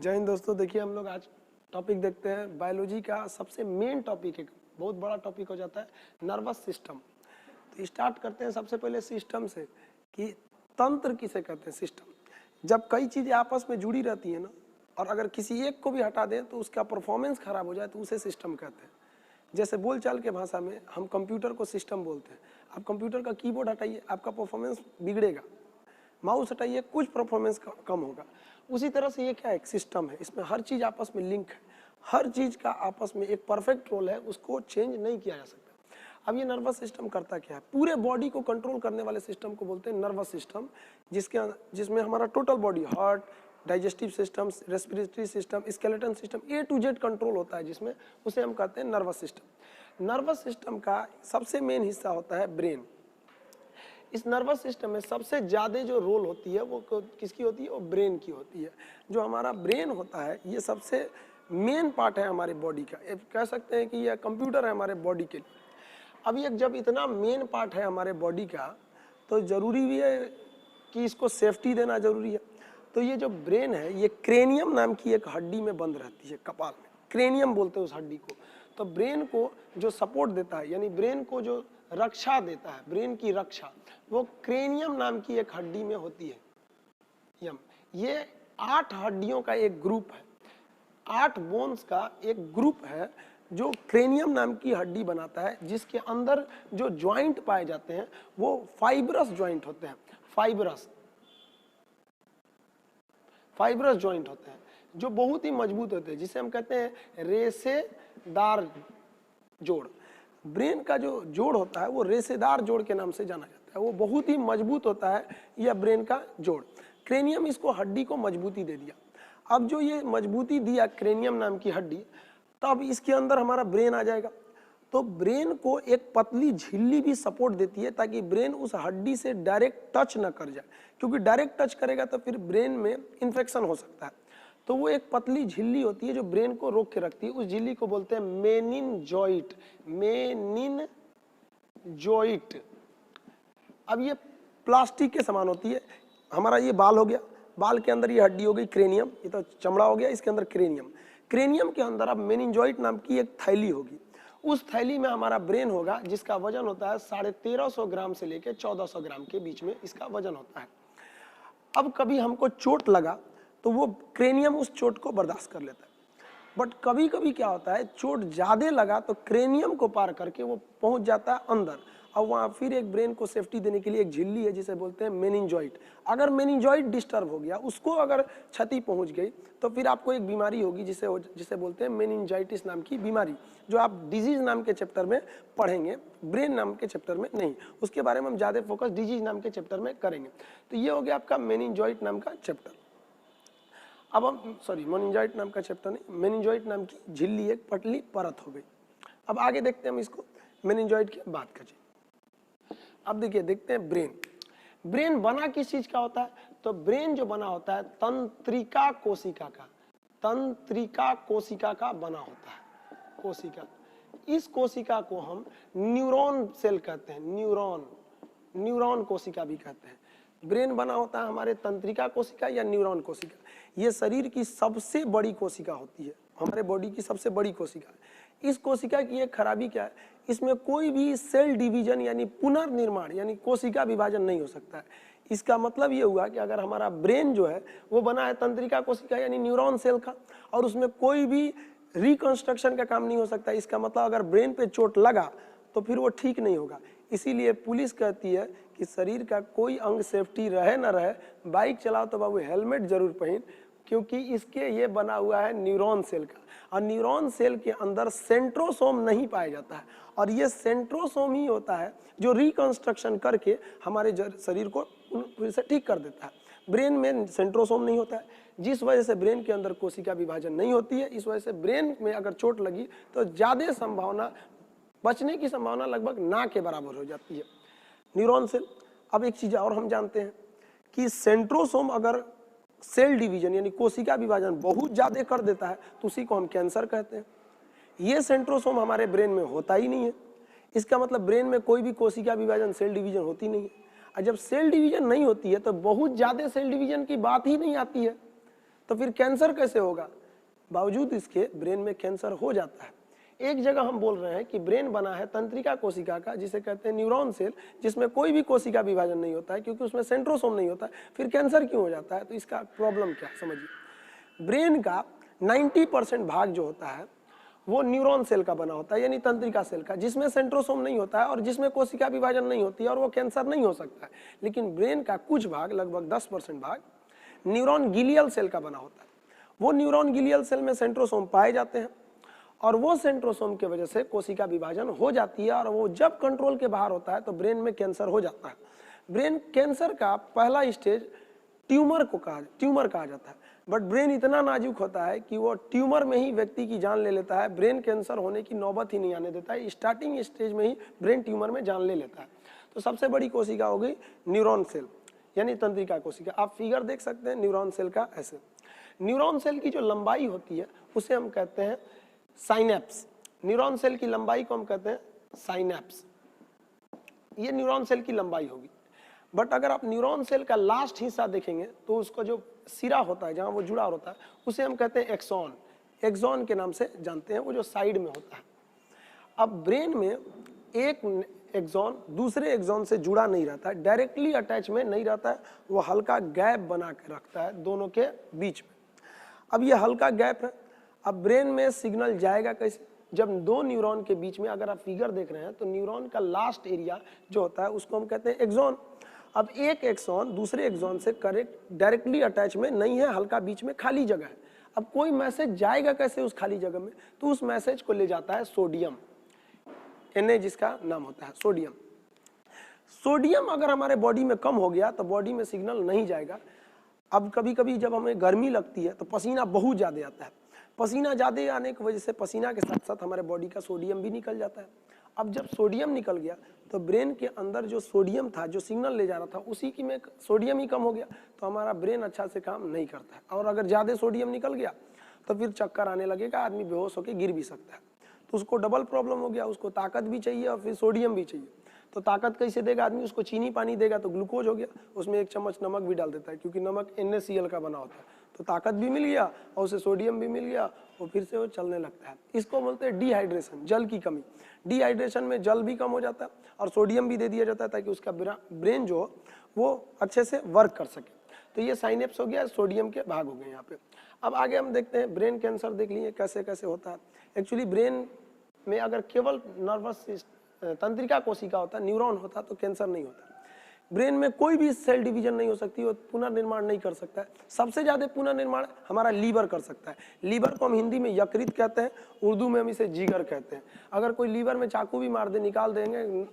जय हिंद दोस्तों। देखिए हम लोग आज टॉपिक देखते हैं बायोलॉजी का सबसे मेन टॉपिक है, बहुत बड़ा टॉपिक हो जाता है नर्वस सिस्टम। तो स्टार्ट करते हैं सबसे पहले सिस्टम से कि तंत्र किसे कहते हैं। सिस्टम जब कई चीज़ें आपस में जुड़ी रहती है ना, और अगर किसी एक को भी हटा दें तो उसका परफॉर्मेंस खराब हो जाए तो उसे सिस्टम कहते हैं। जैसे बोलचाल के भाषा में हम कंप्यूटर को सिस्टम बोलते हैं। आप कंप्यूटर का कीबोर्ड हटाइए, आपका परफॉर्मेंस बिगड़ेगा। माउस हटाइए, कुछ परफॉर्मेंस कम होगा। उसी तरह से ये क्या है, एक सिस्टम है, इसमें हर चीज़ आपस में लिंक है, हर चीज़ का आपस में एक परफेक्ट रोल है, उसको चेंज नहीं किया जा सकता। अब ये नर्वस सिस्टम करता क्या है, पूरे बॉडी को कंट्रोल करने वाले सिस्टम को बोलते हैं नर्वस सिस्टम, जिसमें हमारा total body, heart, digestive system, respiratory system, skeleton system, A to Z control होता है, जिसमें उसे हम कहते हैं नर्वस सिस्टम। नर्वस सिस्टम का सबसे मेन हिस्सा होता है ब्रेन। इस नर्वस सिस्टम में सबसे ज़्यादा जो रोल होती है वो किसकी होती है, वो ब्रेन की होती है। जो हमारा ब्रेन होता है ये सबसे मेन पार्ट है हमारे बॉडी का। कह सकते हैं कि यह कंप्यूटर है हमारे बॉडी के लिए। अब ये जब इतना मेन पार्ट है हमारे बॉडी का, तो ज़रूरी भी है कि इसको सेफ्टी देना ज़रूरी है। तो ये जो ब्रेन है ये क्रेनियम नाम की एक हड्डी में बंद रहती है, कपाल में, क्रेनियम बोलते हैं उस हड्डी को। तो ब्रेन को जो सपोर्ट देता है, यानी ब्रेन को जो रक्षा देता है, ब्रेन की रक्षा, वो क्रेनियम नाम की एक हड्डी में होती है। ये 8 हड्डियों का एक ग्रुप है, 8 बोन्स का एक ग्रुप है जो क्रेनियम नाम की हड्डी बनाता है, जिसके अंदर जो ज्वाइंट पाए जाते हैं वो फाइब्रस ज्वाइंट होते हैं। फाइब्रस ज्वाइंट होते हैं जो बहुत ही मजबूत होते हैं, जिसे हम कहते हैं रेशेदार जोड़। ब्रेन का जो जोड़ होता है वो रेशेदार जोड़ के नाम से जाना जाता है, वो बहुत ही मजबूत होता है यह ब्रेन का जोड़। क्रेनियम इसको हड्डी को मजबूती दे दिया। अब जो ये मजबूती दिया क्रेनियम नाम की हड्डी, तब इसके अंदर हमारा ब्रेन आ जाएगा। तो ब्रेन को एक पतली झिल्ली भी सपोर्ट देती है ताकि ब्रेन उस हड्डी से डायरेक्ट टच ना कर जाए, क्योंकि डायरेक्ट टच करेगा तो फिर ब्रेन में इन्फेक्शन हो सकता है। तो वो एक पतली झिल्ली होती है जो ब्रेन को रोक के रखती है। उस झिल्ली को बोलते हैं मेनिनजॉइट। मेनिनजॉइट। अब ये प्लास्टिक के समान होती है। हमारा ये बाल हो गया, बाल के अंदर ये हड्डी हो गई क्रेनियम, ये तो चमड़ा हो गया, इसके अंदर क्रेनियम। क्रेनियम के अंदर अब मेनिनजॉइट नाम की एक थैली होगी। उस थैली में हमारा ब्रेन होगा, जिसका वजन होता है 1350 ग्राम से लेकर 1400 ग्राम के बीच में इसका वजन होता है। अब कभी हमको चोट लगा तो वो क्रेनियम उस चोट को बर्दाश्त कर लेता है। बट कभी कभी क्या होता है, चोट ज़्यादा लगा तो क्रेनियम को पार करके वो पहुंच जाता है अंदर। अब वहाँ फिर एक ब्रेन को सेफ्टी देने के लिए एक झिल्ली है जिसे बोलते हैं मेनिनजॉइट। अगर मेनिनजॉइट डिस्टर्ब हो गया, उसको अगर क्षति पहुंच गई, तो फिर आपको एक बीमारी होगी जिसे बोलते हैं मेनिनजाइटिस नाम की बीमारी, जो आप डिजीज नाम के चैप्टर में पढ़ेंगे, ब्रेन नाम के चैप्टर में नहीं। उसके बारे में हम ज़्यादा फोकस डिजीज नाम के चैप्टर में करेंगे। तो ये हो गया आपका मेनिनजॉइट नाम का चैप्टर। अब हम मेनिनजॉइट नाम का चैप्टर नहीं, मेनिनजॉइट नाम की झिल्ली एक पतली परत हो गई। अब आगे देखते हैं हम इसको, मेनिनजॉइट की बात करें। अब देखते हैं ब्रेन बना किस चीज का होता है। तो ब्रेन जो बना होता है तंत्रिका कोशिका का, तंत्रिका कोशिका का बना होता है। कोशिका, इस कोशिका को हम न्यूरॉन सेल कहते हैं, न्यूरॉन कोशिका भी कहते हैं। ब्रेन बना होता है हमारे तंत्रिका कोशिका या न्यूरॉन कोशिका। ये शरीर की सबसे बड़ी कोशिका होती है, हमारे बॉडी की सबसे बड़ी कोशिका है। इस कोशिका की एक खराबी क्या है, इसमें कोई भी सेल डिवीजन यानी पुनर्निर्माण यानी कोशिका विभाजन नहीं हो सकता है। इसका मतलब ये हुआ कि अगर हमारा ब्रेन जो है वो बना है तंत्रिका कोशिका यानी न्यूरॉन सेल का, और उसमें कोई भी रिकंस्ट्रक्शन का काम नहीं हो सकता। इसका मतलब अगर ब्रेन पे चोट लगा तो फिर वो ठीक नहीं होगा। इसीलिए पुलिस कहती है कि शरीर का कोई अंग सेफ्टी रहे ना रहे, बाइक चलाओ तो बाबू हेलमेट जरूर पहन, क्योंकि इसके ये बना हुआ है न्यूरॉन सेल का। और न्यूरॉन सेल के अंदर सेंट्रोसोम नहीं पाया जाता है, और ये सेंट्रोसोम ही होता है जो रिकंस्ट्रक्शन करके हमारे शरीर को फिर से ठीक कर देता है। ब्रेन में सेंट्रोसोम नहीं होता है, जिस वजह से ब्रेन के अंदर कोशिका विभाजन नहीं होती है। इस वजह से ब्रेन में अगर चोट लगी तो ज़्यादा संभावना, बचने की संभावना लगभग ना के बराबर हो जाती है। Neuron cell. अब एक चीज़ और हम जानते हैं कि सेंट्रोसोम अगर सेल डिवीजन यानी कोशिका विभाजन बहुत ज़्यादा कर देता है तो उसी को हम कैंसर कहते हैं। ये सेंट्रोसोम हमारे ब्रेन में होता ही नहीं है। इसका मतलब ब्रेन में कोई भी कोशिका विभाजन, सेल डिवीजन होती नहीं है। और जब सेल डिवीजन नहीं होती है तो बहुत ज़्यादा सेल डिवीजन की बात ही नहीं आती है। तो फिर कैंसर कैसे होगा? बावजूद इसके ब्रेन में कैंसर हो जाता है। एक जगह हम बोल रहे हैं कि ब्रेन बना है तंत्रिका कोशिका का, जिसे कहते हैं न्यूरॉन सेल, जिसमें कोई भी कोशिका विभाजन नहीं होता है क्योंकि उसमें सेंट्रोसोम नहीं होता है। फिर कैंसर क्यों हो जाता है? तो इसका प्रॉब्लम क्या है समझिए। ब्रेन का 90% भाग जो होता है वो न्यूरॉन सेल का बना होता है, यानी तंत्रिका सेल का, जिसमें सेंट्रोसोम नहीं होता है और जिसमें कोशिका विभाजन नहीं होती है, और वो कैंसर नहीं हो सकता है। लेकिन ब्रेन का कुछ भाग, लगभग 10% भाग न्यूरॉन गिलियल सेल का बना होता है। वो न्यूरॉन गिलियल सेल में सेंट्रोसोम पाए जाते हैं और वो सेंट्रोसोम की वजह से कोशिका विभाजन हो जाती है, और वो जब कंट्रोल के बाहर होता है तो ब्रेन में कैंसर हो जाता है। ब्रेन कैंसर का पहला स्टेज ट्यूमर कहा जाता है। बट ब्रेन इतना नाजुक होता है कि वो ट्यूमर में ही व्यक्ति की जान ले लेता है, ब्रेन कैंसर होने की नौबत ही नहीं आने देता है। स्टार्टिंग स्टेज में ही ब्रेन ट्यूमर में जान ले लेता है। तो सबसे बड़ी कोशिका हो गई न्यूरॉन सेल, यानी तंत्रिका कोशिका। आप फिगर देख सकते हैं न्यूरॉन सेल का ऐसे। न्यूरॉन सेल की जो लंबाई होती है उसे हम कहते हैं साइनेप्स। न्यूरॉन सेल की लंबाई को हम कहते हैं साइनेप्स। ये न्यूरॉन सेल की लंबाई होगी। बट अगर आप न्यूरॉन सेल का लास्ट हिस्सा देखेंगे तो उसका जो सिरा होता है, जहां वो जुड़ा होता है, उसे हम कहते हैं एक्सॉन। एक्सॉन के नाम से जानते हैं, वो जो साइड में होता है। अब ब्रेन में एक एक्सॉन दूसरे एक्सॉन से जुड़ा नहीं रहता है, डायरेक्टली अटैच में नहीं रहता है, वो हल्का गैप बना के रखता है दोनों के बीच में। अब ये हल्का गैप है, अब ब्रेन में सिग्नल जाएगा कैसे? जब दो न्यूरॉन के बीच में, अगर आप फिगर देख रहे हैं तो न्यूरॉन का लास्ट एरिया जो होता है उसको हम कहते हैं एक्सॉन। अब एक एक्सॉन दूसरे एक्सॉन से करेक्ट डायरेक्टली अटैच में नहीं है, हल्का बीच में खाली जगह है। अब कोई मैसेज जाएगा कैसे उस खाली जगह में? तो उस मैसेज को ले जाता है सोडियम, Na जिसका नाम होता है सोडियम। सोडियम अगर हमारे बॉडी में कम हो गया तो बॉडी में सिग्नल नहीं जाएगा। अब कभी कभी जब हमें गर्मी लगती है तो पसीना बहुत ज़्यादा आता है। पसीना ज़्यादा आने की वजह से पसीना के साथ साथ हमारे बॉडी का सोडियम भी निकल जाता है। अब जब सोडियम निकल गया तो ब्रेन के अंदर जो सोडियम था, जो सिग्नल ले जा रहा था, उसी की में सोडियम ही कम हो गया, तो हमारा ब्रेन अच्छा से काम नहीं करता है। और अगर ज़्यादा सोडियम निकल गया तो फिर चक्कर आने लगेगा, आदमी बेहोश होकर गिर भी सकता है। तो उसको डबल प्रॉब्लम हो गया, उसको ताकत भी चाहिए और फिर सोडियम भी चाहिए। तो ताकत कैसे देगा आदमी? उसको चीनी पानी देगा तो ग्लूकोज हो गया, उसमें 1 चम्मच नमक भी डाल देता है क्योंकि नमक NaCl का बना होता है। तो ताकत भी मिल गया और उसे सोडियम भी मिल गया और फिर से वो चलने लगता है। इसको बोलते हैं डिहाइड्रेशन, जल की कमी। डिहाइड्रेशन में जल भी कम हो जाता है और सोडियम भी दे दिया जाता है ताकि उसका ब्रेन जो वो अच्छे से वर्क कर सके। तो ये साइनेप्स हो गया, सोडियम के भाग हो गए यहाँ पे। अब आगे हम देखते हैं ब्रेन कैंसर, देख लिए कैसे कैसे होता है। एक्चुअली ब्रेन में अगर केवल नर्वस तंत्रिका कोशिका होता, न्यूरॉन होता तो कैंसर नहीं होता। ब्रेन में कोई भी सेल डिवीजन नहीं हो सकती, वो पुनर्निर्माण नहीं कर सकता है। सबसे ज्यादा पुनर्निर्माण हमारा लीवर कर सकता है। लीवर को हम हिंदी में यकृत कहते हैं, उर्दू में हम इसे जिगर कहते हैं। अगर कोई लीवर में चाकू भी मार दे, निकाल देंगे,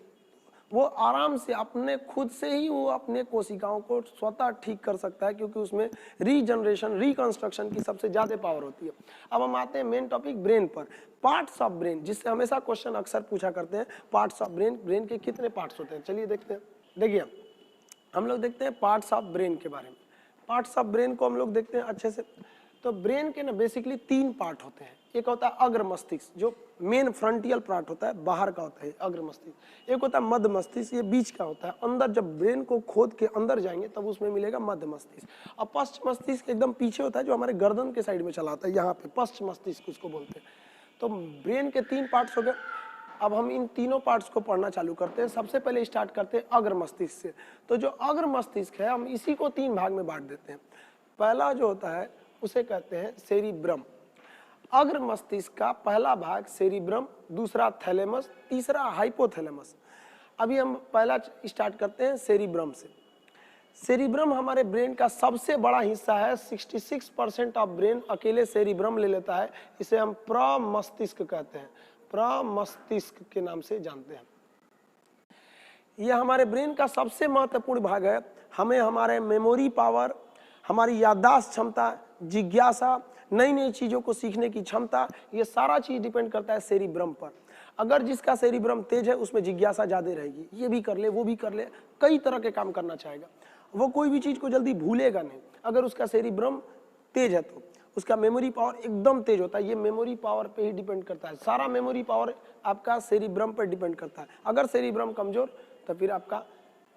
वो आराम से अपने खुद से ही वो अपने कोशिकाओं को स्वतः ठीक कर सकता है क्योंकि उसमें रीजनरेशन, रिकंस्ट्रक्शन की सबसे ज्यादा पावर होती है। अब हम आते हैं मेन टॉपिक ब्रेन पर। पार्ट्स ऑफ ब्रेन, जिससे हमेशा क्वेश्चन अक्सर पूछा करते हैं, पार्ट्स ऑफ ब्रेन, ब्रेन के कितने पार्ट्स होते हैं? चलिए देखते हैं। देखिए हम लोग देखते हैं पार्ट्स ऑफ ब्रेन के बारे में। पार्ट्स ऑफ ब्रेन को हम लोग देखते हैं अच्छे से। तो ब्रेन के ना बेसिकली 3 पार्ट होते हैं। एक होता है अग्र मस्तिष्क, जो मेन फ्रंटियल पार्ट होता है, बाहर का होता है अग्र मस्तिष्क। एक होता है मध्य मस्तिष्क, ये बीच का होता है। अंदर जब ब्रेन को खोद के अंदर जाएंगे तब उसमें मिलेगा मध्य मस्तिष्क। और पश्च मस्तिष्क एकदम पीछे होता है, जो हमारे गर्दन के साइड में चला आता है, यहाँ पे पश्च मस्तिष्क उसको बोलते हैं। तो ब्रेन के 3 पार्ट्स हो गए। अब हम इन तीनों पार्ट्स को पढ़ना चालू करते हैं। सबसे पहले स्टार्ट करते हैं अग्र मस्तिष्क से। तो जो अग्र मस्तिष्क है, हम इसी को 3 भाग में बांट देते हैं। पहला जो होता है उसे कहते हैं सेरिब्रम। अग्र मस्तिष्क का पहला भाग सेरिब्रम, दूसरा थैलेमस, तीसरा हाइपोथैलेमस। अभी हम पहला स्टार्ट करते हैं सेरिब्रम से। सेरिब्रम हमारे ब्रेन का सबसे बड़ा हिस्सा है। 66% ऑफ ब्रेन अकेले सेरिब्रम ले लेता है। इसे हम प्रमस्तिष्क कहते हैं, प्रमस्तिष्क के नाम से जानते हैं। यह हमारे ब्रेन का सबसे महत्वपूर्ण भाग है। हमें हमारे मेमोरी पावर, हमारी याददाश्त क्षमता, जिज्ञासा, नई नई चीजों को सीखने की क्षमता, ये सारा चीज डिपेंड करता है सेरिब्रम पर। अगर जिसका सेरिब्रम तेज है उसमें जिज्ञासा ज्यादा रहेगी, ये भी कर ले वो भी कर ले, कई तरह के काम करना चाहेगा, वो कोई भी चीज को जल्दी भूलेगा नहीं। अगर उसका सेरिब्रम तेज है तो उसका मेमोरी पावर एकदम तेज होता है। ये मेमोरी पावर पे ही डिपेंड करता है, सारा मेमोरी पावर आपका सेरिब्रम पर डिपेंड करता है। अगर सेरिब्रम कमजोर तो फिर आपका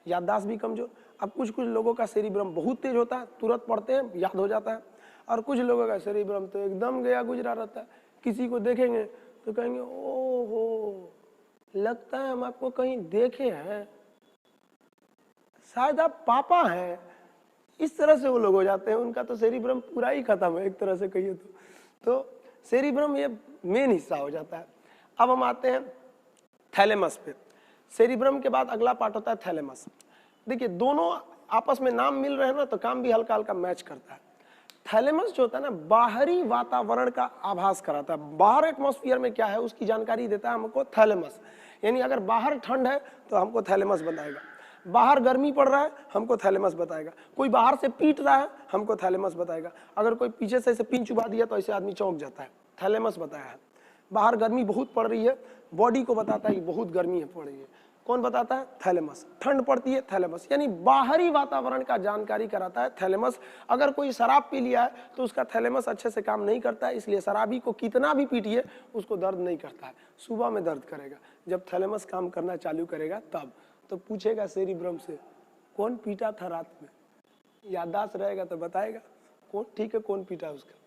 याददाश्त भी कमजोर। अब कुछ कुछ लोगों का सेरिब्रम बहुत तेज होता है, तुरंत पढ़ते हैं याद हो जाता है। और कुछ लोगों का सेरिब्रम तो एकदम गया गुजरा रहता है। किसी को देखेंगे तो कहेंगे ओहो, लगता है हम आपको कहीं देखे हैं, शायद आप पापा हैं। इस तरह से वो लोग हो जाते हैं, उनका तो सेरिब्रम पूरा ही खत्म है एक तरह से कहिए तो सेरिब्रम ये मेन हिस्सा हो जाता है। अब हम आते हैं थैलेमस पे। सेरिब्रम के बाद अगला पार्ट होता है थैलेमस। देखिए दोनों आपस में नाम मिल रहे हैं ना, तो काम भी हल्का हल्का मैच करता है। थैलेमस जो होता है ना, बाहरी वातावरण का आभास कराता है, बाहर एटमॉस्फेयर में क्या है उसकी जानकारी देता है हमको थैलेमस। यानी अगर बाहर ठंड है तो हमको थैलेमस बताएगा, बाहर गर्मी पड़ रहा है हमको थैलेमस बताएगा, कोई बाहर से पीट रहा है हमको थैलेमस बताएगा, अगर कोई पीछे से ऐसे पिन चुबा दिया तो ऐसे आदमी चौंक जाता है, थैलेमस बताया है। बाहर गर्मी बहुत पड़ रही है, बॉडी को बताता है कि बहुत गर्मी है पड़ रही है, कौन बताता है? थैलेमस। ठंड पड़ती है, थैलेमस। यानी बाहरी वातावरण का जानकारी कराता है थैलेमस। अगर कोई शराब पी लिया है तो उसका थैलेमस अच्छे से काम नहीं करता है, इसलिए शराबी को कितना भी पीटिए उसको दर्द नहीं करता है, सुबह में दर्द करेगा। जब थैलेमस काम करना चालू करेगा तब तो पूछेगा सेरिब्रम से कौन पीटा था रात में, याददाश्त रहेगा तो बताएगा कौन ठीक है कौन पीटा उसका।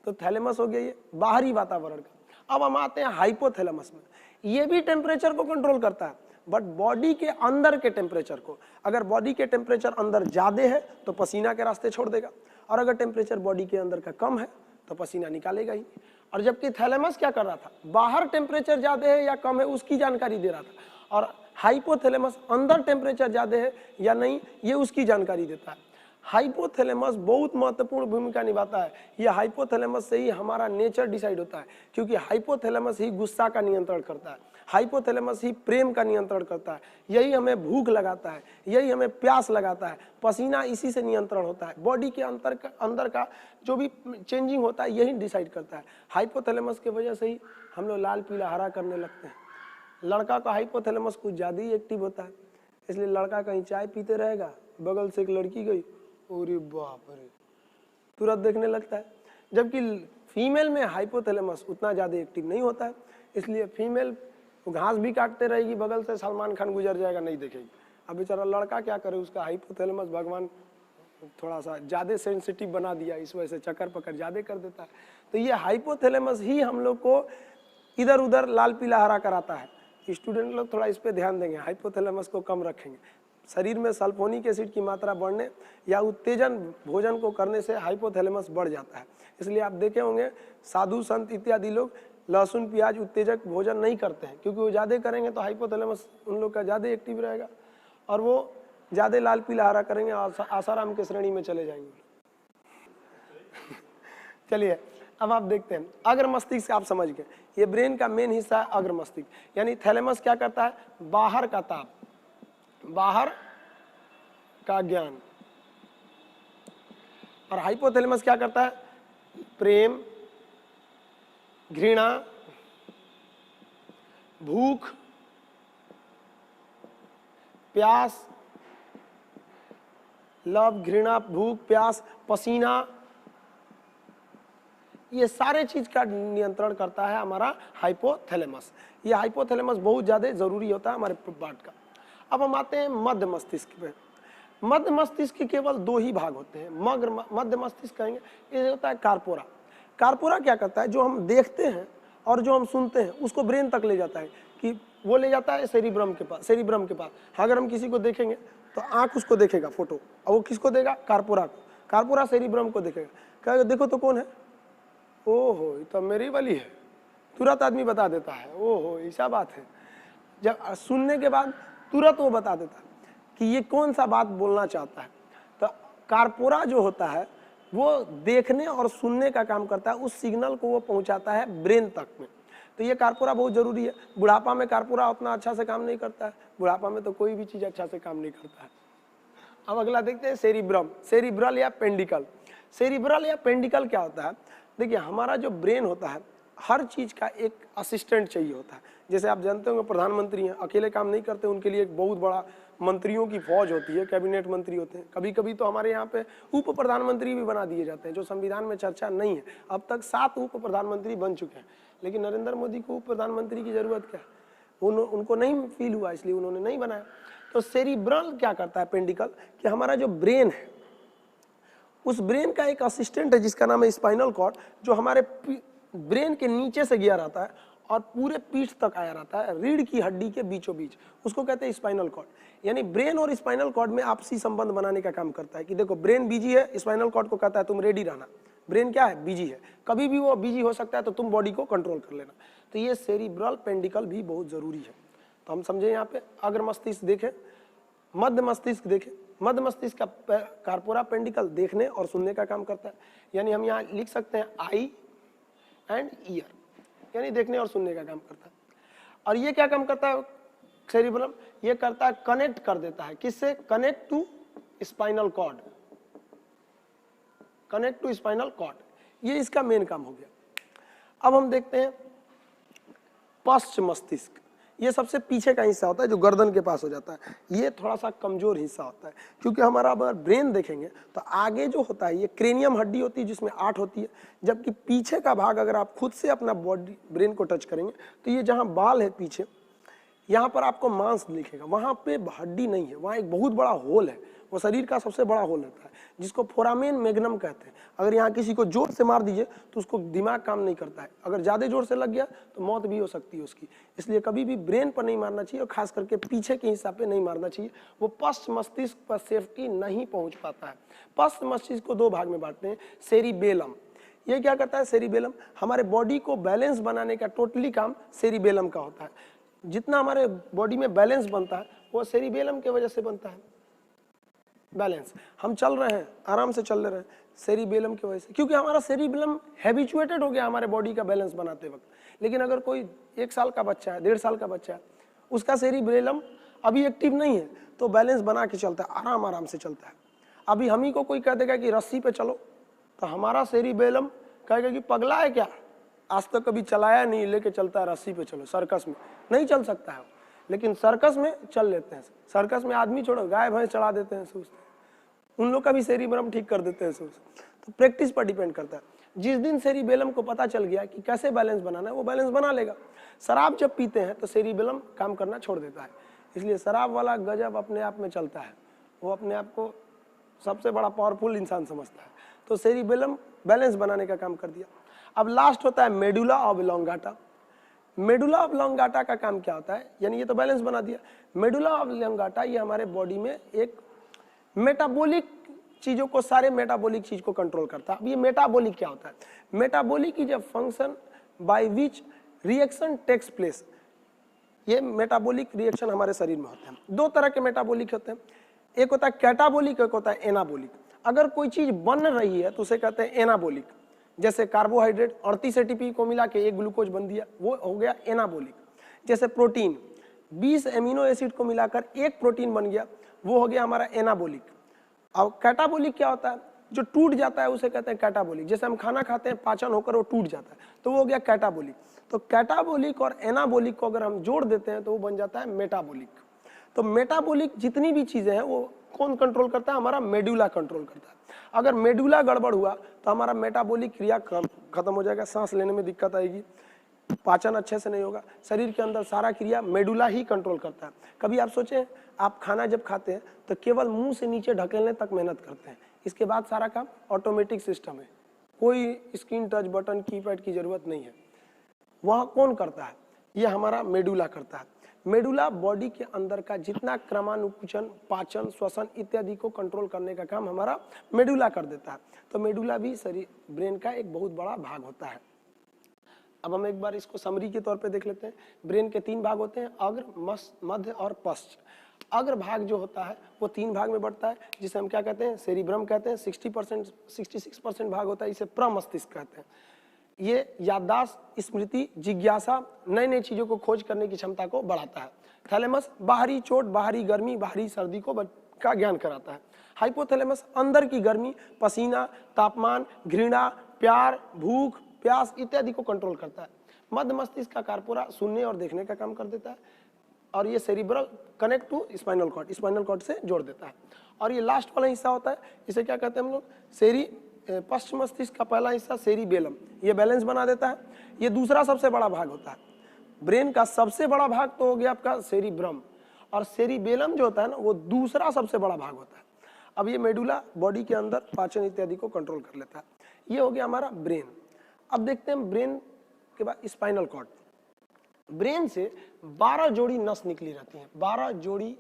तो थैलेमस हो गया ये बाहरी वातावरण का। अब हम आते हैं हाइपोथैलेमस में। ये भी टेम्परेचर को कंट्रोल करता है, बट बॉडी के अंदर के टेम्परेचर को। अगर बॉडी के टेम्परेचर अंदर ज्यादा है तो पसीना के रास्ते छोड़ देगा, और अगर टेम्परेचर बॉडी के अंदर का कम है तो पसीना निकालेगा ही। और जबकि थैलेमस क्या कर रहा था, बाहर टेम्परेचर ज्यादा है या कम है उसकी जानकारी दे रहा था, और हाइपोथैलेमस अंदर टेम्परेचर ज्यादा है या नहीं ये उसकी जानकारी देता है। हाइपोथैलेमस बहुत महत्वपूर्ण भूमिका निभाता है। ये हाइपोथैलेमस से ही हमारा नेचर डिसाइड होता है, क्योंकि हाइपोथैलेमस ही गुस्सा का नियंत्रण करता है, हाइपोथैलेमस ही प्रेम का नियंत्रण करता है, यही हमें भूख लगाता है, यही हमें प्यास लगाता है, पसीना इसी से नियंत्रण होता है, बॉडी के अंदर का जो भी चेंजिंग होता है यही डिसाइड करता है। हाइपोथैलेमस की वजह से ही हम लोग लाल पीला हरा करने लगते हैं। लड़का का हाइपोथैलेमस कुछ ज़्यादा ही एक्टिव होता है, इसलिए लड़का कहीं चाय पीते रहेगा, बगल से एक लड़की गई, अरे बाप रे, तुरंत देखने लगता है। जबकि फीमेल में हाइपोथैलेमस उतना ज़्यादा एक्टिव नहीं होता है, इसलिए फीमेल घास भी काटते रहेगी, बगल से सलमान खान गुजर जाएगा नहीं देखेगी। अब बेचारा लड़का क्या करे, उसका हाइपोथैलेमस भगवान थोड़ा सा ज़्यादा सेंसिटिव बना दिया, इस वजह से चक्कर पकड़ ज़्यादा कर देता है। तो ये हाइपोथैलेमस ही हम लोग को इधर उधर लाल पीला हरा कराता है। स्टूडेंट लोग थोड़ा इस पे ध्यान देंगे, हाइपोथैलेमस को कम रखेंगे। शरीर में सल्फोनिक एसिड की मात्रा बढ़ने या उत्तेजन भोजन को करने से हाइपोथैलेमस बढ़ जाता है। इसलिए आप देखे होंगे साधु संत इत्यादि लोग लहसुन प्याज उत्तेजक भोजन नहीं करते हैं, क्योंकि वो ज़्यादा करेंगे तो हाइपोथैलेमस उन लोग का ज़्यादा एक्टिव रहेगा और वो ज़्यादा लाल पीला हरा करेंगे और आसाराम के श्रेणी में चले जाएंगे। चलिए अब आप देखते हैं अग्र मस्तिष्क। आप समझ गए, ये ब्रेन का मेन हिस्सा है अग्र मस्तिष्क। यानी थैलेमस क्या करता है, बाहर का ताप, बाहर का ज्ञान, और हाइपोथैलेमस क्या करता है, प्रेम, घृणा, भूख, प्यास, लव, घृणा, भूख, प्यास, पसीना, ये सारे चीज का नियंत्रण करता है हमारा हाइपोथैलेमस। ये हाइपोथैलेमस बहुत ज्यादा जरूरी होता है हमारे पार्ट का। अब हम आते हैं मध्य मस्तिष्क पे। मध्य मस्तिष्क के केवल दो ही भाग होते हैं। मध्य मस्तिष्क कहेंगे, ये होता है कार्पोरा। कार्पोरा क्या करता है, जो हम देखते हैं और जो हम सुनते हैं उसको ब्रेन तक ले जाता है, कि वो ले जाता है सेरिब्रम के पास। अगर हम किसी को देखेंगे तो आंख उसको देखेगा फोटो, और वो किसको देगा, कार्पोरा को। कार्पोरा सेरिब्रम को देखेगा, कहेगा देखो तो कौन है, ओहो ये तो मेरी वाली है, तुरंत आदमी बता देता है, ओहो ऐसा बात है। जब सुनने के बाद तुरंत वो बता देता है कि ये कौन सा बात बोलना चाहता है। तो कार्पोरा जो होता है वो देखने और सुनने का काम करता है, उस सिग्नल को वो पहुंचाता है ब्रेन तक में। तो ये कार्पोरा बहुत जरूरी है। बुढ़ापा में कार्पोरा उतना अच्छा से काम नहीं करता है, बुढ़ापा में तो कोई भी चीज अच्छा से काम नहीं करता है। अब अगला देखते हैं सेरिब्रम, सेरिब्रल या पेंडिकल। सेरिब्रल या पेंडिकल क्या होता है, देखिए हमारा जो ब्रेन होता है हर चीज का एक असिस्टेंट चाहिए होता है। जैसे आप जानते होंगे प्रधानमंत्री हैं, अकेले काम नहीं करते, उनके लिए एक बहुत बड़ा मंत्रियों की फौज होती है, कैबिनेट मंत्री होते हैं। कभी कभी तो हमारे यहाँ पे उप प्रधानमंत्री भी बना दिए जाते हैं, जो संविधान में चर्चा नहीं है। अब तक 7 उप प्रधानमंत्री बन चुके हैं, लेकिन नरेंद्र मोदी को उप प्रधानमंत्री की जरूरत क्या है, उनको नहीं फील हुआ, इसलिए उन्होंने नहीं बनाया। तो सेरिब्रल क्या करता है पेंडिकल, कि हमारा जो ब्रेन है उस ब्रेन का एक असिस्टेंट है जिसका नाम है स्पाइनल कॉर्ड, जो हमारे ब्रेन के नीचे से गया रहता है और पूरे पीठ तक आया रहता है, रीढ़ की हड्डी के बीचों बीच, उसको कहते हैं स्पाइनल कॉर्ड। यानी ब्रेन और स्पाइनल कॉर्ड में आपसी संबंध बनाने का काम करता है कि देखो ब्रेन बिजी है, स्पाइनल कॉर्ड को कहता है तुम रेडी रहना, ब्रेन क्या है, बिजी है, कभी भी वो बिजी हो सकता है, तो तुम बॉडी को कंट्रोल कर लेना। तो ये सेरिब्रल पेंडिकल भी बहुत जरूरी है। तो हम समझे यहाँ पे अग्र मस्तिष्क देखें, मध्य मस्तिष्क देखें, मध्य मस्तिष्क का कार्पोरा पेंडिकल देखने और सुनने का काम करता है। यानी हम यहाँ लिख सकते हैं आई एंड ईयर, यानी देखने और सुनने का काम करता है। और ये क्या काम करता है सेरिब्रम, ये करता है कनेक्ट कर देता है, किससे, connect to spinal cord, connect to spinal cord, ये इसका मेन काम हो गया। अब हम देखते हैं पश्च मस्तिष्क, ये सबसे पीछे का हिस्सा होता है जो गर्दन के पास हो जाता है। ये थोड़ा सा कमजोर हिस्सा होता है, क्योंकि हमारा अगर ब्रेन देखेंगे तो आगे जो होता है ये क्रेनियम हड्डी होती है जिसमें 8 होती है, जबकि पीछे का भाग अगर आप खुद से अपना बॉडी ब्रेन को टच करेंगे तो ये जहाँ बाल है पीछे, यहाँ पर आपको मांस दिखेगा, वहाँ पे हड्डी नहीं है, वहाँ एक बहुत बड़ा होल है, वो शरीर का सबसे बड़ा होल होता है जिसको फोरामेन मैग्नम कहते हैं। अगर यहाँ किसी को जोर से मार दीजिए तो उसको दिमाग काम नहीं करता है, अगर ज़्यादा जोर से लग गया तो मौत भी हो सकती है उसकी। इसलिए कभी भी ब्रेन पर नहीं मारना चाहिए और खास करके पीछे के हिस्सा पे नहीं मारना चाहिए, वो पश्च मस्तिष्क पर सेफ्टी नहीं पहुँच पाता है। पश्च मस्तिष्क को 2 भाग में बांटते हैं, सेरिबेलम, ये क्या करता है, सेरिबेलम हमारे बॉडी को बैलेंस बनाने का टोटली काम सेरिबेलम का होता है। जितना हमारे बॉडी में बैलेंस बनता है वो सेरिबेलम के वजह से बनता है। बैलेंस, हम चल रहे हैं, आराम से चल रहे हैं, सेरिबेलम की वजह से, क्योंकि हमारा सेरिबेलम हैबिचुएटेड हो गया हमारे बॉडी का बैलेंस बनाते वक्त। लेकिन अगर कोई 1 साल का बच्चा है, 1.5 साल का बच्चा है, उसका सेरिबेलम अभी एक्टिव नहीं है तो बैलेंस बना के चलता है, आराम आराम से चलता है। अभी हम ही को कोई कह देगा कि रस्सी पे चलो तो हमारा सेरिबेलम कहेगा कि पगला है क्या, आज तक कभी चलाया नहीं, लेके चलता है रस्सी पे चलो, सर्कस में नहीं चल सकता है, लेकिन सर्कस में चल लेते हैं। सर्कस में आदमी छोड़ो, गाय भैंस चढ़ा देते हैं सूस, उन लोग का भी सेरिबेलम ठीक कर देते हैं सूस। तो प्रैक्टिस पर डिपेंड करता है। जिस दिन सेरिबेलम को पता चल गया कि कैसे बैलेंस बनाना है, वो बैलेंस बना लेगा। शराब जब पीते हैं तो सेरिबेलम काम करना छोड़ देता है, इसलिए शराब वाला गजब अपने आप में चलता है, वो अपने आप को सबसे बड़ा पावरफुल इंसान समझता है। तो सेरिबेलम बैलेंस बनाने का काम कर दिया। अब लास्ट होता है मेडुला ऑब्लोंगाटा। मेडुला ऑब्लोंगाटा का काम क्या होता है, यानी ये तो बैलेंस बना दिया। मेडुला ऑब्लोंगाटा ये हमारे बॉडी में एक मेटाबॉलिक चीजों को, सारे मेटाबॉलिक चीज को कंट्रोल करता है। अब ये मेटाबॉलिक क्या होता है, metabolic is a function by which reaction takes place. ये मेटाबॉलिक रिएक्शन हमारे शरीर में होते हैं। 2 तरह के मेटाबॉलिक होते हैं, एक होता है कैटाबॉलिक, एक होता है एनाबॉलिक। अगर कोई चीज बन रही है तो उसे कहते हैं एनाबॉलिक, जैसे कार्बोहाइड्रेट 38 एटीपी को मिला के एक ग्लूकोज बन दिया, वो हो गया एनाबॉलिक। जैसे प्रोटीन 20 एमिनो एसिड को मिलाकर एक प्रोटीन बन गया, वो हो गया हमारा एनाबॉलिक। अब कैटाबॉलिक क्या होता है, जो टूट जाता है उसे कहते हैं कैटाबॉलिक। जैसे हम खाना खाते हैं, पाचन होकर वो टूट जाता है, तो वो हो गया कैटाबॉलिक। तो कैटाबॉलिक और एनाबॉलिक को अगर हम जोड़ देते हैं तो वो बन जाता है मेटाबॉलिक। तो मेटाबॉलिक जितनी भी चीजें हैं वो कौन कंट्रोल करता है, हमारा मेडुला कंट्रोल करता है। अगर मेडुला गड़बड़ हुआ तो हमारा मेटाबॉलिक क्रिया खत्म हो जाएगा, सांस लेने में दिक्कत आएगी, पाचन अच्छे से नहीं होगा। शरीर के अंदर सारा क्रिया मेडुला ही कंट्रोल करता है। कभी आप सोचें, आप खाना जब खाते हैं तो केवल मुंह से नीचे ढकेलने तक मेहनत करते हैं, इसके बाद सारा काम ऑटोमेटिक सिस्टम है, कोई स्क्रीन टच बटन कीपैड की जरूरत नहीं है। वह कौन करता है, ये हमारा मेडुला करता है। मेडुला बॉडी के अंदर का जितना क्रमानुकुचन, पाचन, श्वसन इत्यादि को कंट्रोल करने का काम हमारा मेडुला कर देता है। तो मेडुला भी शरीर ब्रेन का एक बहुत बड़ा भाग होता है। अब हम एक बार इसको समरी के तौर पे देख लेते हैं। ब्रेन के 3 भाग होते हैं, अग्र, मध्य और पश्च। अग्र भाग जो होता है वो 3 भाग में बढ़ता है, जिसे हम क्या कहते हैं, सेरिब्रम कहते हैं। 66% भाग होता है, इसे प्रमस्तिष्क कहते हैं। ये याददाश्त, स्मृति, जिज्ञासा, नई नई चीजों को खोज करने की क्षमता को बढ़ाता है। थैलेमस बाहरी चोट, बाहरी गर्मी, बाहरी सर्दी का ज्ञान कराता है। हाइपोथैलेमस अंदर की गर्मी, पसीना, तापमान, घृणा, प्यार, भूख, प्यास इत्यादि को कंट्रोल करता है। मध्य मस्तिष्क का कार्पोरा सुनने और देखने का काम कर देता है, और ये cerebral connect to spinal cord, spinal cord से जोड़ देता है। और ये लास्ट वाला हिस्सा होता है, इसे क्या कहते हैं हम लोग, पश्चिम मस्तिष्क का पहला हिस्सा सेरिबेलम, ये बैलेंस बना देता है। ये दूसरा सबसे बड़ा भाग होता है। ब्रेन का सबसे बड़ा भाग तो हो गया आपका सेरिब्रम, और सेरिबेलम जो होता है ना, वो दूसरा सबसे बड़ा भाग होता है। अब ये मेडुला बॉडी के अंदर पाचन इत्यादि को कंट्रोल कर लेता है। ये हो गया हमारा ब्रेन। अब देखते हैं ब्रेन के बाद स्पाइनल कॉर्ड। ब्रेन से 12 जोड़ी नस निकली रहती हैं, 12 जोड़ी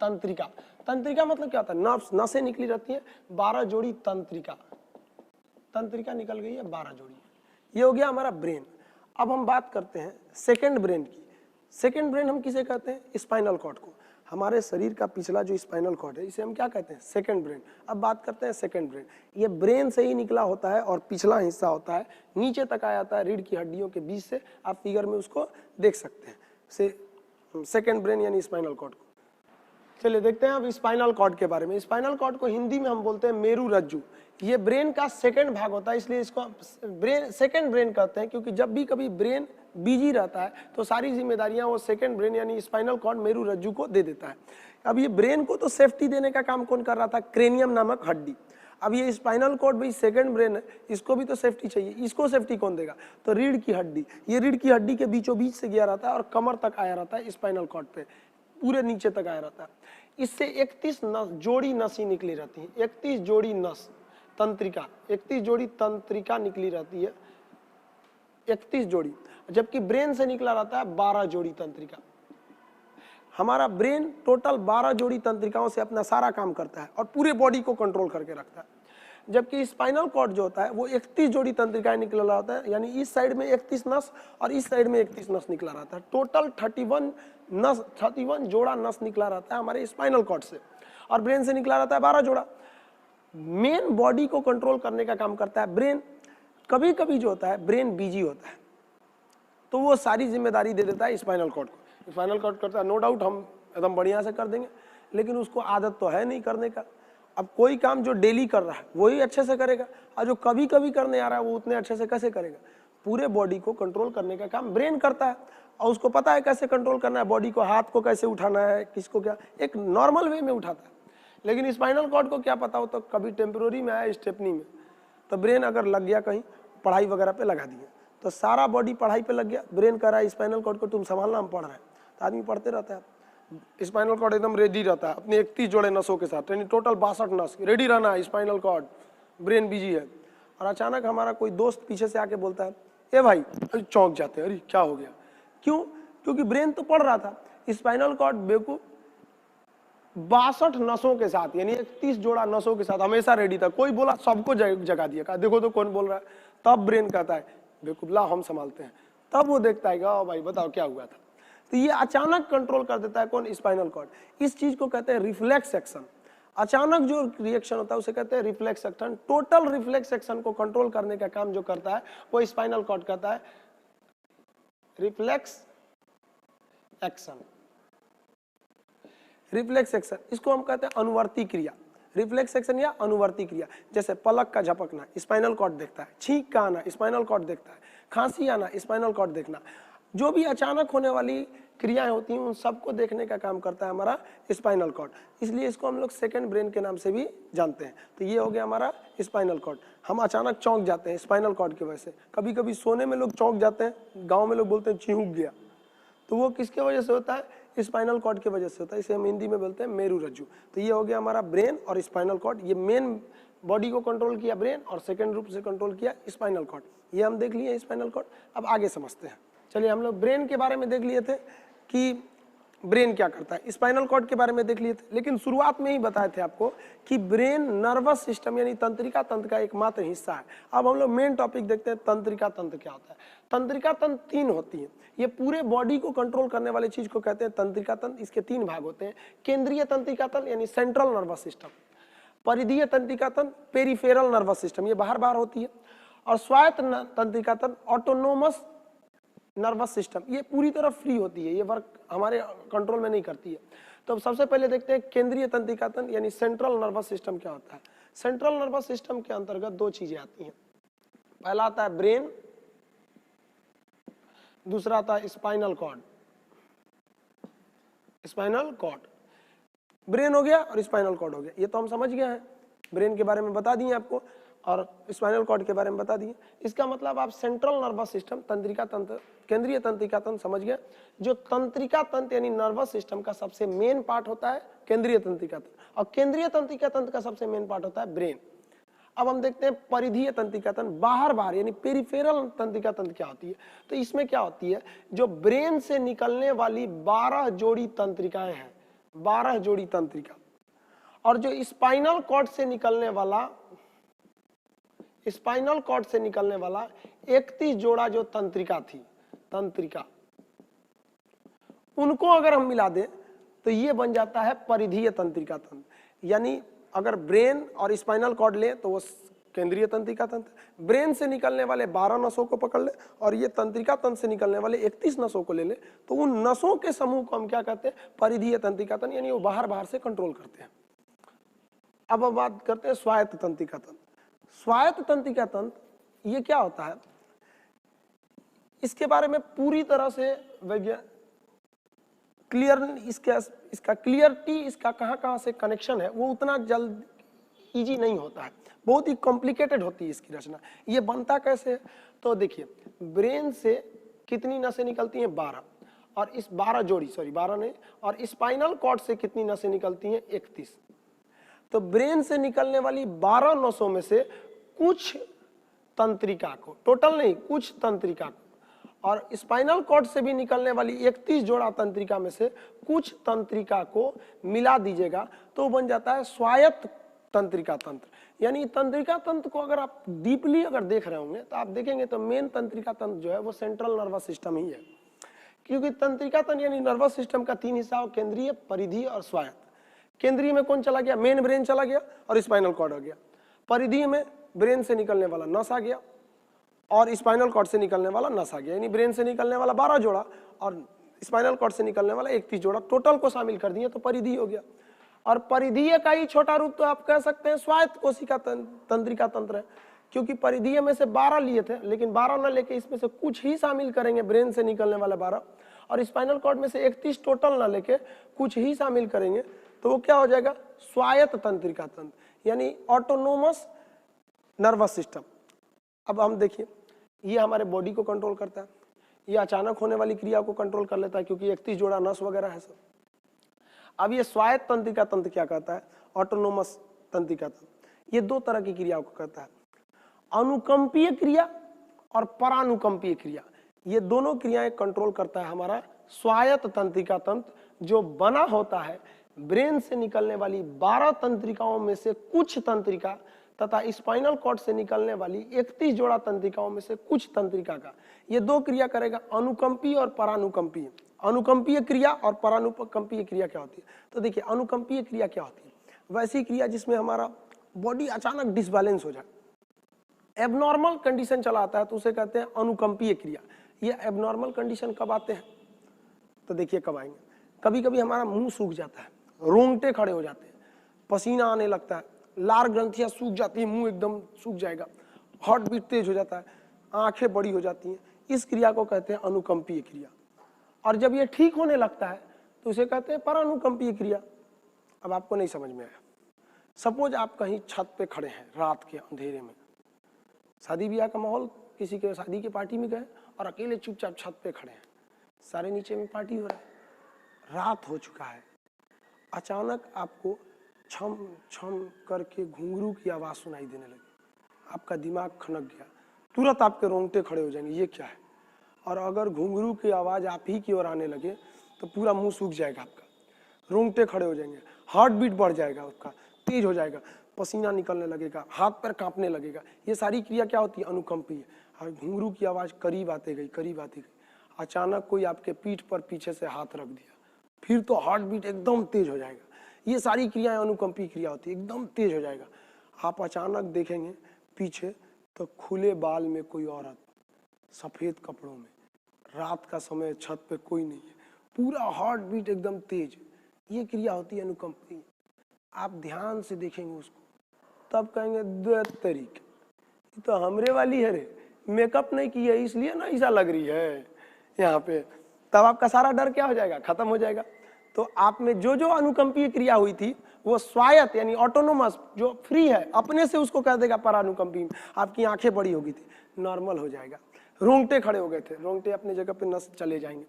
तंत्रिका। तंत्रिका मतलब क्या होता है? नर्व्स, नसें निकली रहती हैं, 12 जोड़ी तंत्रिका, तंत्रिका निकल गई है 12 जोड़ी। ये हो गया हमारा ब्रेन। अब हम बात करते हैं सेकंड ब्रेन की। सेकंड ब्रेन हम किसे कहते हैं? स्पाइनल कॉर्ड को। हमारे शरीर का पिछला जो स्पाइनल कॉर्ड है इसे हम क्या कहते हैं? Second brain. अब बात करते हैं सेकंड ब्रेन। ये ब्रेन से ही निकला होता है और पिछला हिस्सा होता है, नीचे तक आ जाता है रीढ़ की हड्डियों के बीच से। आप फिगर में उसको देख सकते हैं, सेकंड ब्रेन यानी स्पाइनल कॉर्ड को। चलिए देखते हैं अब स्पाइनल कॉर्ड के बारे में। स्पाइनल कॉर्ड को हिंदी में हम बोलते हैं मेरू रज्जु। ये ब्रेन का सेकंड भाग होता है, इसलिए इसको ब्रेन सेकंड ब्रेन कहते हैं, क्योंकि जब भी कभी ब्रेन बिजी रहता है तो सारी जिम्मेदारियां वो सेकंड ब्रेन यानी स्पाइनल कॉर्ड मेरू रज्जु को दे देता है। अब ये ब्रेन को तो सेफ्टी देने का काम कौन कर रहा था? क्रेनियम नामक हड्डी। अब ये स्पाइनल कॉर्ड भी सेकंड ब्रेन है, इसको भी तो सेफ्टी चाहिए। इसको सेफ्टी कौन देगा? तो रीढ़ की हड्डी। ये रीढ़ की हड्डी के बीचों बीच से गया रहता है और कमर तक आया रहता है, स्पाइनल कॉर्ड पे पूरे नीचे तक आया रहता है। इससे 31 जोड़ी नसें निकली रहती हैं, 31 जोड़ी नस तंत्रिका, 31 जोड़ी तंत्रिका निकली रहती है, 31 जोड़ी। जबकि ब्रेन से निकला रहता है 12 जोड़ी तंत्रिका। हमारा ब्रेन टोटल 12 जोड़ी तंत्रिकाओं से अपना सारा काम करता है और पूरे बॉडी को कंट्रोल करके रखता है। जबकि स्पाइनल कॉर्ड जो होता है वो 31 जोड़ी तंत्रिकाएं निकला रहा होता है, यानी इस साइड में 31 नस और इस साइड में 31 नस निकला रहता है। टोटल 31 जोड़ा नस निकला रहता है हमारे स्पाइनल कॉर्ड से, और ब्रेन से निकला रहता है 12 जोड़ा। मेन बॉडी को कंट्रोल करने का काम करता है ब्रेन। कभी कभी जो होता है ब्रेन बिजी होता है तो वो सारी जिम्मेदारी दे देता है स्पाइनल कॉर्ड को। स्पाइनल कॉर्ड करता है, नो डाउट हम एकदम बढ़िया से कर देंगे, लेकिन उसको आदत तो है नहीं करने का। अब कोई काम जो डेली कर रहा है वही अच्छे से करेगा, और जो कभी कभी करने आ रहा है वो उतने अच्छे से कैसे करेगा? पूरे बॉडी को कंट्रोल करने का काम ब्रेन करता है, और उसको पता है कैसे कंट्रोल करना है बॉडी को, हाथ को कैसे उठाना है, किसको क्या, एक नॉर्मल वे में उठाता है। लेकिन स्पाइनल कॉर्ड को क्या पता हो, तो कभी टेम्पररी में आया, स्टेपनी में, तो ब्रेन अगर लग गया कहीं पढ़ाई वगैरह पे लगा दिया तो सारा बॉडी पढ़ाई पे लग गया। ब्रेन कह रहा है स्पाइनल कॉर्ड को तुम संभालना, हम पढ़ रहे हैं, तो आदमी पढ़ते रहता है। स्पाइनल कॉर्ड एकदम रेडी रहता है अपने 31 जोड़े नसों के साथ, यानी टोटल 62 नस रेडी रहना है। स्पाइनल कॉर्ड, ब्रेन बिजी है, और अचानक हमारा कोई दोस्त पीछे से आके बोलता है, ए भाई, अरे चौंक जाते हैं, अरे क्या हो गया? क्यों? क्योंकि ब्रेन तो पढ़ रहा था। स्पाइनल कॉर्ड बेवकूफ 62 नसों के साथ, यानी 31 जोड़ा नसों के साथ हमेशा रेडी था। कोई बोला सबको जगा दिया, कहा देखो तो कौन बोल रहा है। तब ब्रेन कहता है बेवकूफ, ला हम संभालते हैं। तब वो देखता है कि भाई बताओ क्या हुआ था। तो ये अचानक कंट्रोल कर देता है कौन? Spinal cord. इस चीज को कहते हैं रिफ्लेक्स एक्शन। अचानक जो रिएक्शन होता है उसे कहते हैं reflex action. Total reflex action को कंट्रोल करने का काम जो करता है वो स्पाइनल कॉर्ड करता है, रिफ्लेक्स एक्शन। रिफ्लेक्स एक्शन, इसको हम कहते हैं अनुवर्ती क्रिया। रिफ्लेक्स एक्शन या अनुवर्ती क्रिया, जैसे पलक का झपकना स्पाइनल कॉर्ड देखता है, छींक का आना स्पाइनल कॉर्ड देखता है, खांसी आना स्पाइनल कॉर्ड देखना। जो भी अचानक होने वाली क्रियाएं होती हैं उन सबको देखने का काम करता है हमारा स्पाइनल कॉर्ड। इसलिए इसको हम लोग सेकंड ब्रेन के नाम से भी जानते हैं। तो ये हो गया हमारा स्पाइनल कॉर्ड। हम अचानक चौंक जाते हैं स्पाइनल कॉर्ड की वजह से। कभी कभी सोने में लोग चौंक जाते हैं, गाँव में लोग बोलते हैं चिहुक गया, तो वो किसके वजह से होता है? स्पाइनल कॉर्ड की वजह से होता है। इसे हम हिंदी में बोलते हैं मेरू रज्जु। तो ये हो गया हमारा ब्रेन और स्पाइनल कॉर्ड। ये मेन बॉडी को कंट्रोल किया ब्रेन, और सेकंड रूप से कंट्रोल किया स्पाइनल कॉर्ड। ये हम देख लिए स्पाइनल कॉर्ड। अब आगे समझते हैं। चलिए, हम लोग ब्रेन के बारे में देख लिए थे कि ब्रेन क्या करता है, स्पाइनल कॉर्ड के बारे में देख लिए थे, लेकिन शुरुआत में ही बताए थे आपको कि ब्रेन नर्वस सिस्टम यानी तंत्रिका तंत्र का एकमात्र हिस्सा है। अब हम लोग मेन टॉपिक देखते हैं, तंत्रिका तंत्र क्या होता है। तंत्रिका तंत्र 3 होती है। ये पूरे बॉडी को कंट्रोल करने वाली चीज को कहते हैं तंत्रिका तंत्र। इसके 3 भाग होते हैं, केंद्रीय तंत्रिका तंत्र यानी सेंट्रल नर्वस सिस्टम, परिधीय तंत्रिका तंत्र पेरिफेरल नर्वस सिस्टम, ये बाहर बाहर होती है, और स्वायत्त तंत्रिका तंत्र ऑटोनोमस नर्वस सिस्टम, ये पूरी तरह फ्री होती है, ये वर्क हमारे कंट्रोल में नहीं करती है। तो सबसे पहले देखते हैं केंद्रीय तंत्रिका तंत्र यानी सेंट्रल नर्वस सिस्टम क्या होता है। सेंट्रल नर्वस सिस्टम के अंतर्गत 2 चीजें आती हैं। पहला आता है ब्रेन, दूसरा आता है spinal cord. Spinal cord, brain हो गया और स्पाइनल कॉर्ड हो गया, ये तो हम समझ गए हैं। ब्रेन के बारे में बता दिए आपको और स्पाइनल कॉर्ड के बारे में बता दिए। इसका मतलब आप सेंट्रल नर्वस सिस्टम, तंत्रिका तंत्र, केंद्रीय तंत्रिका तंत्र समझ गए। जो तंत्रिका तंत्र यानी नर्वस सिस्टम का सबसे मेन पार्ट होता है केंद्रीय तंत्रिका तंत्र, और केंद्रीय तंत्रिका तंत्र का सबसे मेन पार्ट होता है ब्रेन। अब हम देखते हैं परिधीय तंत्रिका तंत्र, बाहर बाहर यानी पेरिफेरल तंत्रिका तंत्र क्या होती है। तो इसमें क्या होती है, जो ब्रेन से निकलने वाली 12 जोड़ी तंत्रिकाएं हैं, 12 जोड़ी तंत्रिका, और जो स्पाइनल कॉर्ड से निकलने वाला 31 जोड़ा जो तंत्रिका थी, तंत्रिका, उनको अगर हम मिला दें तो ये बन जाता है परिधीय तंत्रिका तंत्र। यानी अगर ब्रेन और स्पाइनल कॉर्ड लें तो वो केंद्रीय तंत्रिका तंत्र, ब्रेन से निकलने वाले 12 नसों को पकड़ ले और ये तंत्रिका तंत्र से निकलने वाले 31 नसों को ले ले, तो उन नसों के समूह को हम क्या कहते हैं, परिधीय तंत्रिका तंत्र, यानी वो बाहर बाहर से कंट्रोल करते हैं। अब हम बात करते हैं स्वायत्त तंत्रिका तंत्र। स्वायत्त तंत्रिका तंत्र ये क्या होता है, इसके बारे में पूरी तरह से इसका क्लियरिटी, इसका कहाँ से कनेक्शन है, वो उतना जल्द इजी नहीं होता है, बहुत ही कॉम्प्लिकेटेड होती है इसकी रचना। ये बनता कैसे है, तो देखिए ब्रेन से कितनी नसें निकलती हैं, 12, और इस 12 जोड़ी, सॉरी 12 नहीं, और स्पाइनल कॉर्ड से कितनी नसें निकलती हैं, 31। तो ब्रेन से निकलने वाली 12 नसों में से कुछ तंत्रिका को, टोटल नहीं, कुछ तंत्रिका को, और स्पाइनल कॉर्ड से भी निकलने वाली 31 जोड़ा तंत्रिका में से कुछ तंत्रिका को मिला दीजिएगा तो बन जाता है स्वायत्त तंत्रिका तंत्र। यानी तंत्रिका तंत्र को अगर आप डीपली अगर देख रहे होंगे तो आप देखेंगे तो मेन तंत्रिका तंत्र जो है वो सेंट्रल नर्वस सिस्टम ही है, क्योंकि तंत्रिका तंत्र यानी नर्वस सिस्टम का 3 हिस्सा हो, केंद्रीय, परिधीय और स्वायत्त। केंद्रीय में कौन चला गया, मेन ब्रेन चला गया और स्पाइनल कॉर्ड आ गया। परिधीय में ब्रेन से निकलने वाला नस आ गया और स्पाइनल कॉर्ड से निकलने वाला नस आ गया, यानी ब्रेन से निकलने वाला 12 जोड़ा और स्पाइनल कॉर्ड से निकलने वाला 31 जोड़ा, टोटल को शामिल कर दिए तो परिधीय हो गया। और परिधीय का ही छोटा रूप तो आप कह सकते हैं स्वायत्त कोशिका तंत्रिका तंत्र है, क्योंकि परिधीय में से 12 लिए थे, लेकिन 12 न लेके इसमें से कुछ ही शामिल करेंगे, ब्रेन से निकलने वाला 12, और स्पाइनल कॉर्ड में से 31 टोटल न लेके कुछ ही शामिल करेंगे, तो वो क्या हो जाएगा, स्वायत्त तंत्रिका तंत्र, यानी ऑटोनोमस नर्वस सिस्टम। अब हम देखिए, ये हमारे बॉडी को कंट्रोल करता है, ये अचानक होने वाली क्रिया को कंट्रोल कर लेता है क्योंकि 31 जोड़ा नस वगैरह है सब। अब ये स्वायत्त तंत्रिका तंत्र क्या करता है, ऑटोनोमस तंत्रिका तंत्र, ये 2 तरह की क्रियाओं को करता है, अनुकंपीय क्रिया और परानुकंपीय क्रिया। ये दोनों क्रियाएं कंट्रोल करता है हमारा स्वायत्त तंत्रिका तंत्र, जो बना होता है ब्रेन से निकलने वाली 12 तंत्रिकाओं में से कुछ तंत्रिका तथा स्पाइनल कॉर्ड से निकलने वाली 31 जोड़ा तंत्रिकाओं में से कुछ तंत्रिका का। ये 2 क्रिया करेगा, अनुकंपीय और परानुकंपीय। अनुकंपीय क्रिया और परानुकंपीय क्रिया क्या होती है, तो देखिए अनुकंपीय क्रिया क्या होती है, वैसी क्रिया जिसमें हमारा बॉडी अचानक डिसबैलेंस हो जाए, एबनॉर्मल कंडीशन चला आता है, तो उसे कहते हैं अनुकंपीय क्रिया। ये एबनॉर्मल कंडीशन कब आते हैं, तो देखिए कब आएंगे, कभी कभी हमारा मुंह सूख जाता है, रोंगटे खड़े हो जाते हैं, पसीना आने लगता है, लार ग्रंथियां सूख जाती है, मुंह एकदम सूख जाएगा, हार्ट बीट तेज हो जाता है, आंखें बड़ी हो जाती हैं, इस क्रिया को कहते हैं अनुकंपीय क्रिया। और जब ये ठीक होने लगता है तो उसे कहते हैं परानुकंपीय क्रिया। अब आपको नहीं समझ में आया, सपोज आप कहीं छत पे खड़े हैं रात के अंधेरे में, शादी ब्याह का माहौल, किसी के शादी की पार्टी में गए और अकेले चुपचाप छत पे खड़े हैं, सारे नीचे में पार्टी हो रहा है, रात हो चुका है, अचानक आपको छम छम करके घुंघरू की आवाज सुनाई देने लगी, आपका दिमाग खनक गया, तुरंत आपके रोंगटे खड़े हो जाएंगे, ये क्या है। और अगर घुंघरू की आवाज आप ही की ओर आने लगे तो पूरा मुंह सूख जाएगा आपका, रोंगटे खड़े हो जाएंगे, हार्ट बीट बढ़ जाएगा, उसका तेज हो जाएगा, पसीना निकलने लगेगा, हाथ पैर कांपने लगेगा। ये सारी क्रिया क्या होती है, अनुकंपीय। और घुंघरू की आवाज करीब आते गई, करीब आती गई, अचानक कोई आपके पीठ पर पीछे से हाथ रख दिया, फिर तो हार्ट बीट एकदम तेज हो जाएगा। ये सारी क्रियाएं अनुकंपीय क्रिया होती है, एकदम तेज हो जाएगा। आप अचानक देखेंगे पीछे तो खुले बाल में कोई औरत, सफेद कपड़ों में, रात का समय, छत पे कोई नहीं है, पूरा हार्ट बीट एकदम तेज। ये क्रिया होती है अनुकंपीय। आप ध्यान से देखेंगे उसको तब कहेंगे दो तरीके, तो हमरे वाली है रे, मेकअप नहीं की है इसलिए ना ऐसा लग रही है यहाँ पे। तब आपका सारा डर क्या हो जाएगा, खत्म हो जाएगा। तो आप में जो जो अनुकंपीय क्रिया हुई थी वो स्वायत्त यानी ऑटोनोमस, जो फ्री है, अपने से उसको कह देगा परानुकंपीय। आपकी आंखें बड़ी हो गई थी, नॉर्मल हो जाएगा, रोंगटे खड़े हो गए थे, रोंगटे अपनी जगह पे नस चले जाएंगे,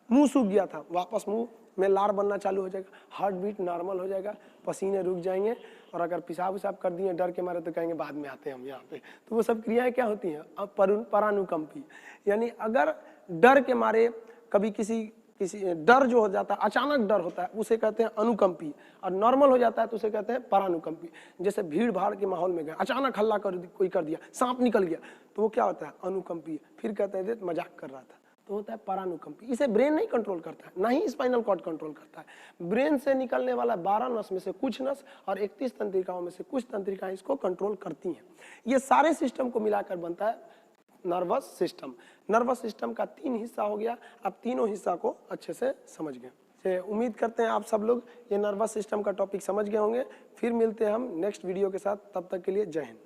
मुंह सूख गया था, वापस मुंह में लार बनना चालू हो जाएगा, हार्ट बीट नॉर्मल हो जाएगा, पसीने रुक जाएंगे, और अगर पेशाब उसाब कर दिए डर के मारे तो कहेंगे बाद में आते हैं हम यहाँ पे। तो वो सब क्रियाएं क्या होती हैं? अब परानुकंपी, यानी अगर डर के मारे कभी किसी डर जो हो जाता है, अचानक डर होता है, उसे कहते हैं अनुकंपी, और नॉर्मल हो जाता है तो उसे कहते हैं परानुकंपी। जैसे भीड़ भाड़ के माहौल में गए, अचानक हल्ला कोई कर दिया, सांप निकल गया, तो वो क्या होता है? अनुकंपी। फिर कहते हैं मजाक कर रहा था, तो होता है परानुकंपी। इसे ब्रेन नहीं कंट्रोल करता है, ना ही स्पाइनल कॉर्ड कंट्रोल करता है। ब्रेन से निकलने वाला 12 नस में से कुछ नस और 31 तंत्रिकाओं में से कुछ तंत्रिकाएं इसको कंट्रोल करती हैं। ये सारे सिस्टम को मिलाकर बनता है नर्वस सिस्टम। नर्वस सिस्टम का 3 हिस्सा हो गया। अब तीनों हिस्सा को अच्छे से समझ गए। उम्मीद करते हैं आप सब लोग ये नर्वस सिस्टम का टॉपिक समझ गए होंगे। फिर मिलते हैं हम नेक्स्ट वीडियो के साथ, तब तक के लिए जय हिंद।